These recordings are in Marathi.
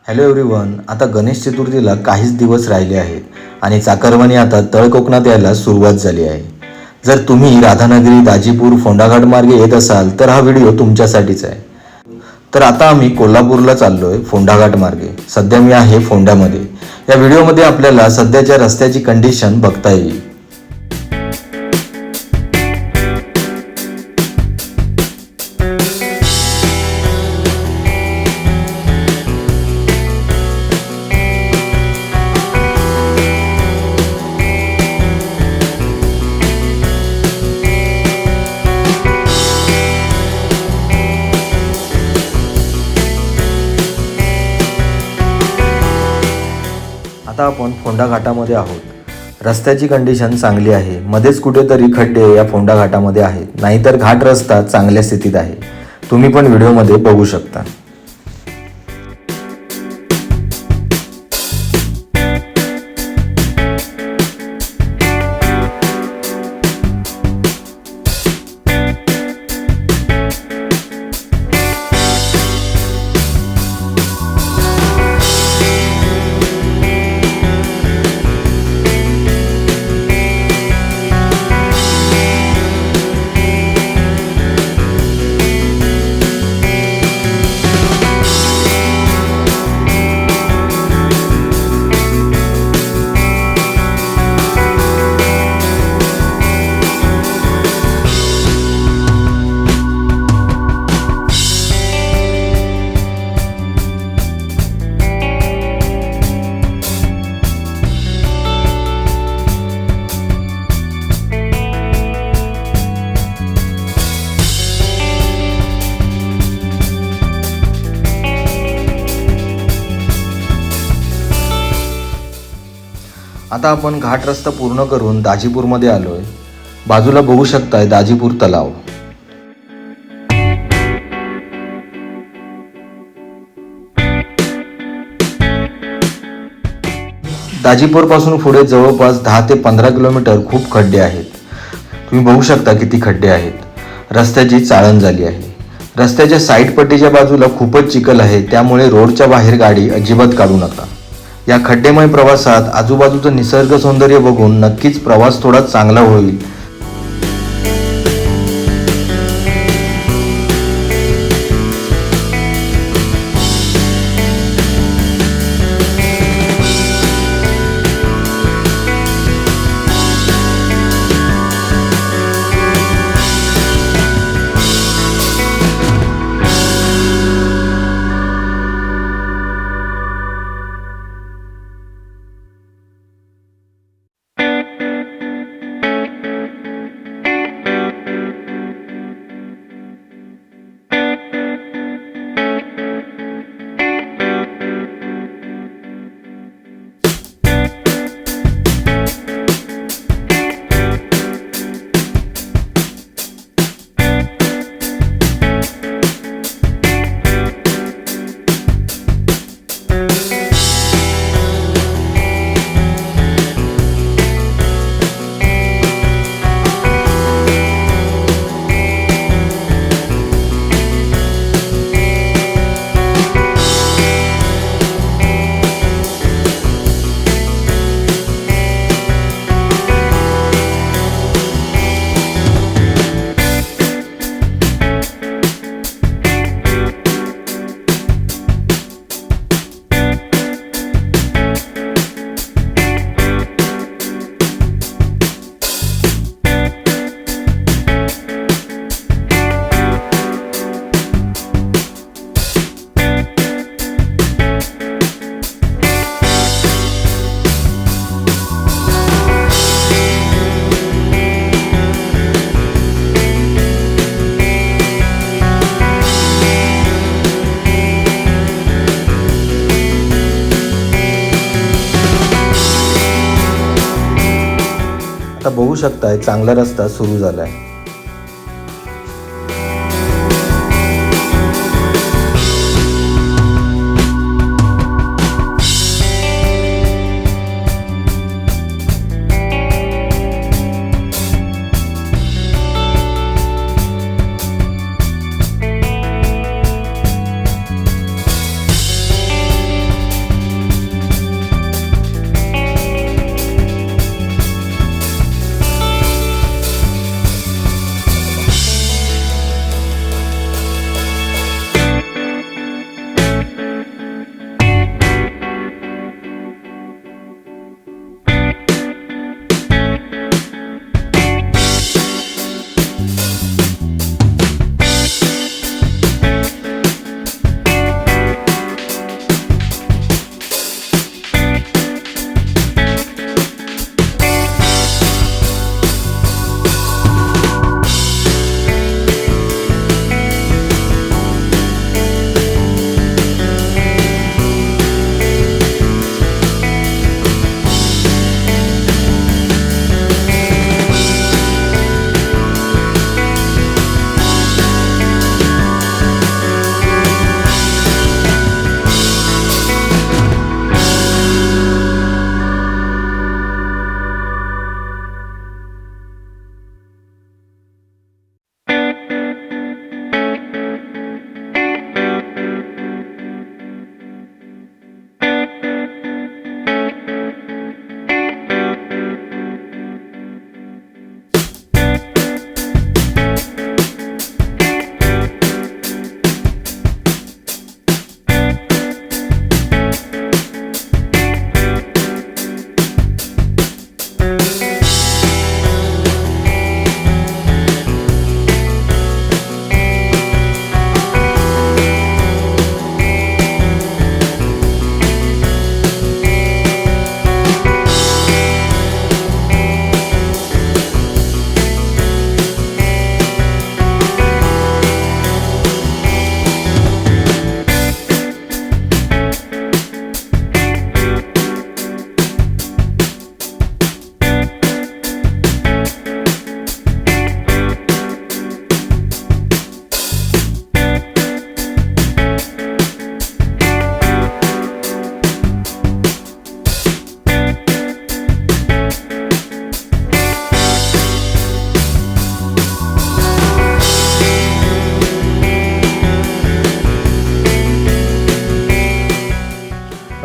Hello everyone. आता गणेश चतुर्थीला काहीच दिवस राहिले आहेत आणि चाकरमानी आता तळ कोकणात यायला सुरुवात झाली आहे. जर तुम्ही राधानगरी, दाजीपूर, फोंडाघाट मार्गे येत असाल तर हा व्हिडिओ तुमच्यासाठीच आहे. तर आता आम्ही कोल्हापूरला चाललोय फोंडाघाट मार्गे. सध्या मी आहे फोंड्यामध्ये. या व्हिडिओमध्ये आपल्याला सध्याच्या रस्त्याची कंडिशन बघता येईल. आता आपण फोंडा घाटामध्ये आहोत. रस्त्याची कंडिशन चांगली आहे. मध्येच कुठेतरी खड्डे या फोंडा घाटामध्ये आहेत, नाहीतर घाट रस्ता चांगल्या स्थितीत आहे. तुम्ही पण व्हिडिओमध्ये बघू शकता. आता आपण घाट रस्ता पूर्ण करून दाजीपूरमध्ये आलोय. बाजूला बघू शकताय दाजीपूर तलाव. दाजीपूर पासून पुढे जवळपास 10 ते 15 किलोमीटर खूप खड्डे आहेत. तुम्ही बघू शकता किती खड्डे आहेत. रस्त्याची चाळण झाली आहे. रस्त्याच्या साईड पट्टीच्या बाजूला खूपच चिखल आहे, त्यामुळे रोडच्या बाहेर गाडी अजिबात काढू नका. या खड्डेमय प्रवासात आजूबाजूचं निसर्ग सौंदर्य बघून नक्कीच प्रवास थोडा चांगला होईल. आता बघू शकताय चांगला रस्ता सुरू झालाय.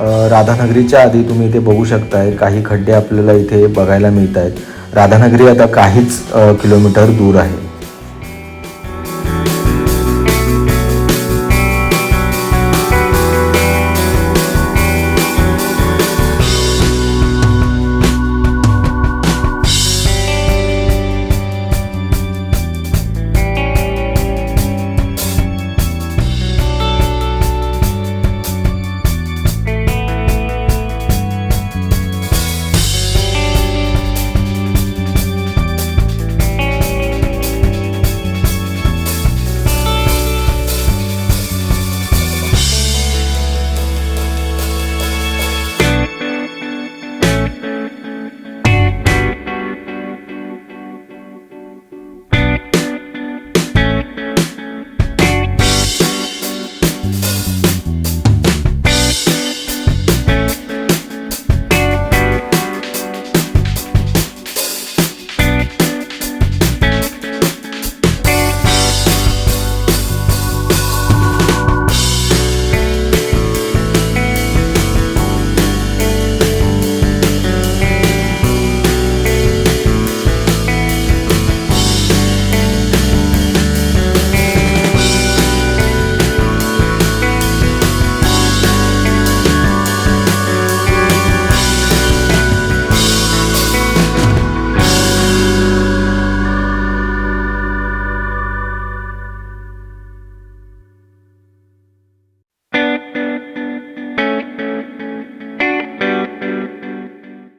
राधानगरीच्या आधी तुम्ही इथे बघू शकताय काही खड्डे आपल्याला इथे बघायला मिळत आहेत। राधानगरी आता काहीच किलोमीटर दूर आहे।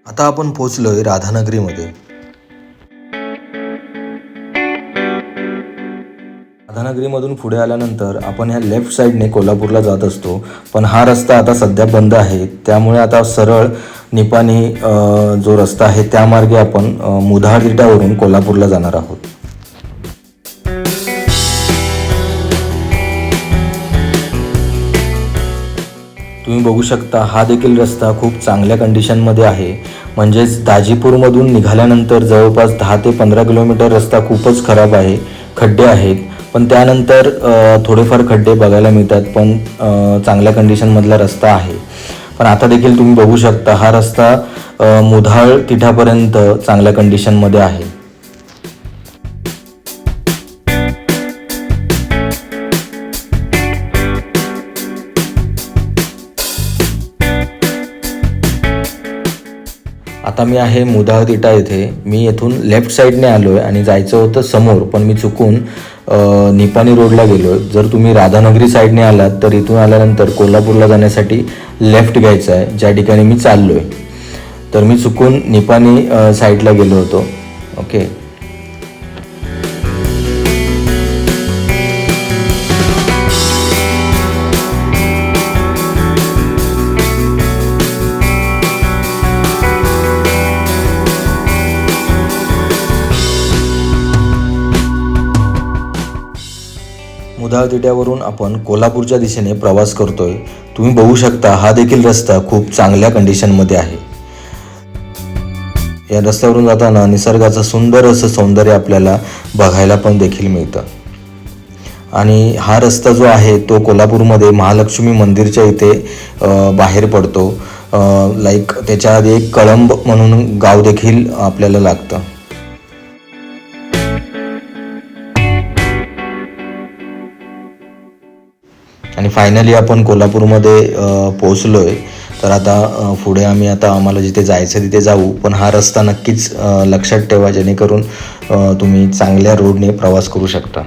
आता आपण पोहोचलोय राधानगरीमध्ये। राधानगरीमधून पुढे आल्यानंतर आपण ह्या लेफ्ट साईडने कोल्हापूरला जात असतो, पण हा रस्ता आता सध्या बंद आहे। त्यामुळे आता सरळ निपाणी जो रस्ता आहे त्या मार्गे आपण मुधाळ तिट्यावरून कोल्हापूरला जाणार आहोत। तुम्ही बघू शकता हा देखील रस्ता खूप चांगल्या कंडिशनमध्ये आहे। म्हणजेच दाजीपूरमधून निघाल्यानंतर जवळपास 10 ते 15 किलोमीटर रस्ता खूपच खराब आहे, खड्डे आहेत, पण त्यानंतर थोडेफार खड्डे बघायला मिळतात, पण चांगल्या कंडिशनमधला रस्ता आहे। पण आता देखील तुम्ही बघू शकता हा रस्ता मुधाळ तिठापर्यंत चांगल्या कंडिशनमध्ये आहे। आता मी आहे मुधाळ तिठा येथे। मी येथून लेफ्ट साईडने आलो आहे आणि जायचं होतं समोर, पण मी चुकून निपाणी रोडला गेलो आहे। जर तुम्ही राधानगरी साईडने आलात तर इथून आल्यानंतर कोल्हापूरला जाण्यासाठी लेफ्ट घ्यायचं आहे, ज्या ठिकाणी मी चाललो आहे। तर मी चुकून निपाणी साईडला गेलो होतो। ओके, मुधाळ तिट्यावरून आपण कोल्हापूरच्या दिशेने प्रवास करतोय। तुम्ही बघू शकता हा देखील रस्ता खूप चांगल्या कंडिशनमध्ये आहे। या रस्त्यावरून जाताना निसर्गाचं सुंदर असं सौंदर्य आपल्याला बघायला पण देखील मिळतं। आणि हा रस्ता जो आहे तो कोल्हापूरमध्ये महालक्ष्मी मंदिरच्या इथे बाहेर पडतो। लाईक त्याच्या आधी एक कळंब म्हणून गाव देखील आपल्याला लागतं। आणि फायनली आपण कोल्हापूरमध्ये पोहोचलोय। तर आता पुढे आम्हाला जिथे जायचं तिथे जाऊ, पण हा रस्ता नक्कीच लक्षात ठेवा, जेणेकरून तुम्ही चांगल्या रोडने प्रवास करू शकता।